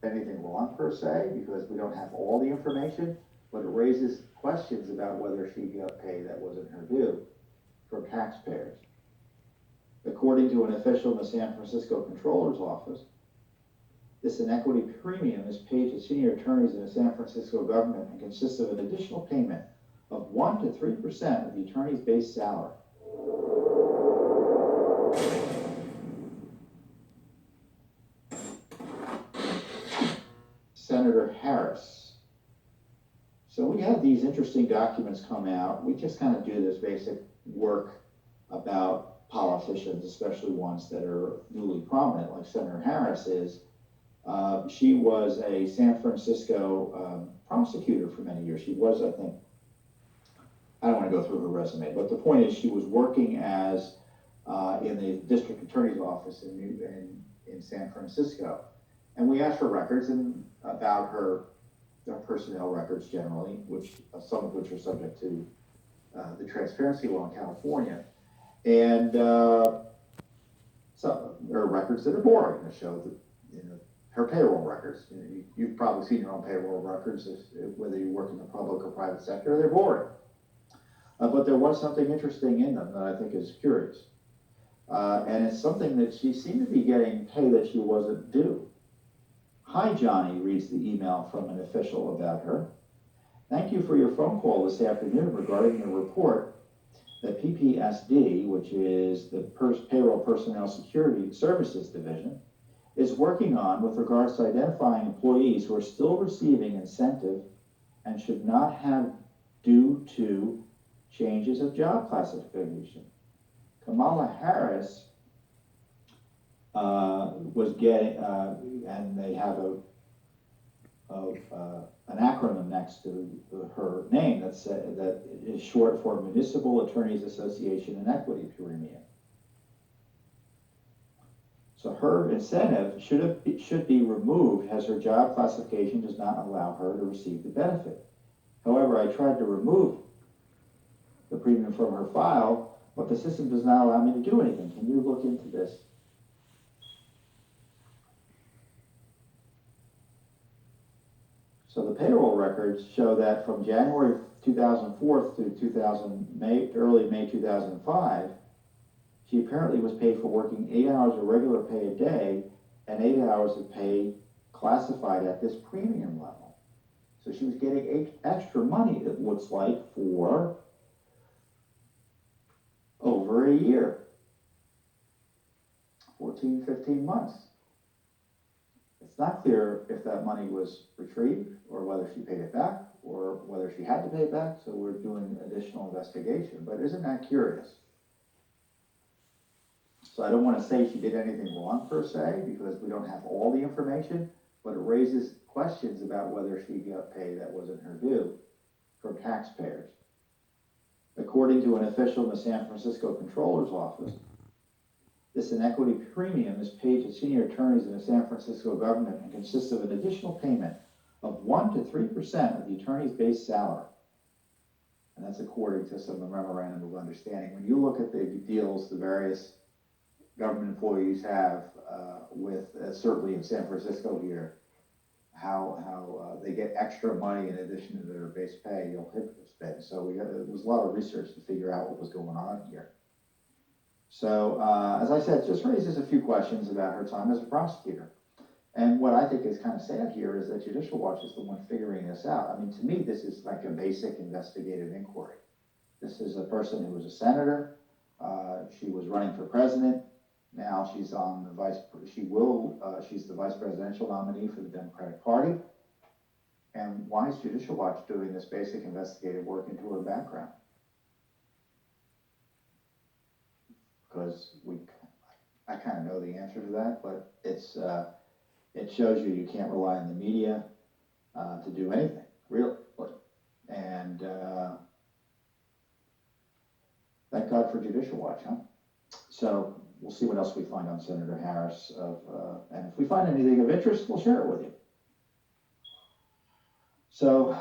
anything wrong per se, because we don't have all the information, but it raises questions about whether she got pay that wasn't her due from taxpayers. According to an official in the San Francisco Controller's Office, this inequity premium is paid to senior attorneys in the San Francisco government and consists of an additional payment of 1 to 3% of the attorney's base salary. Senator Harris. So we had these interesting documents come out. We just kind of do this basic work about politicians, especially ones that are newly prominent, like Senator Harris is. She was a San Francisco prosecutor for many years. She was, I think, I don't want to go through her resume, but the point is she was working as in the district attorney's office in San Francisco. And we asked for records and about her personnel records generally, which some of which are subject to the transparency law in California. And some are records that are boring that show that, her payroll records. You've probably seen your own payroll records, whether you work in the public or private sector, they're boring. But there was something interesting in them that I think is curious. And it's something that she seemed to be getting pay that she wasn't due. Hi, Johnny, reads the email from an official about her. Thank you for your phone call this afternoon regarding your report that PPSD, which is the Payroll Personnel Security Services Division, is working on with regards to identifying employees who are still receiving incentive and should not have due to changes of job classification. Kamala Harris was getting, and they have an acronym next to her name that is short for Municipal Attorneys Association Inequity Premium. So her incentive should be removed as her job classification does not allow her to receive the benefit. However, I tried to remove the premium from her file, but the system does not allow me to do anything. Can you look into this? So the payroll records show that from January 2004 to early May 2005, she apparently was paid for working 8 hours of regular pay a day and 8 hours of pay classified at this premium level. So she was getting extra money, it looks like, for over a year, 14, 15 months. It's not clear if that money was retrieved or whether she paid it back or whether she had to pay it back, so we're doing additional investigation. But isn't that curious? So I don't want to say she did anything wrong per se, because we don't have all the information, but it raises questions about whether she got pay that wasn't her due from taxpayers. According to an official in the San Francisco Controller's Office, this inequity premium is paid to senior attorneys in the San Francisco government and consists of an additional payment of 1 to 3% of the attorney's base salary. And that's according to some memorandum of understanding. When you look at the deals the various government employees have with, certainly in San Francisco here, how they get extra money in addition to their base pay, you'll hit this thing. So there was a lot of research to figure out what was going on here. So, as I said, it just raises a few questions about her time as a prosecutor. And what I think is kind of sad here is that Judicial Watch is the one figuring this out. I mean, to me, this is like a basic investigative inquiry. This is a person who was a senator. She was running for president. Now she's on the she's the vice presidential nominee for the Democratic Party. And why is Judicial Watch doing this basic investigative work into her background? Because I kind of know the answer to that, but it shows you can't rely on the media to do anything, really. And thank God for Judicial Watch, huh? So we'll see what else we find on Senator Harris. And if we find anything of interest, we'll share it with you. So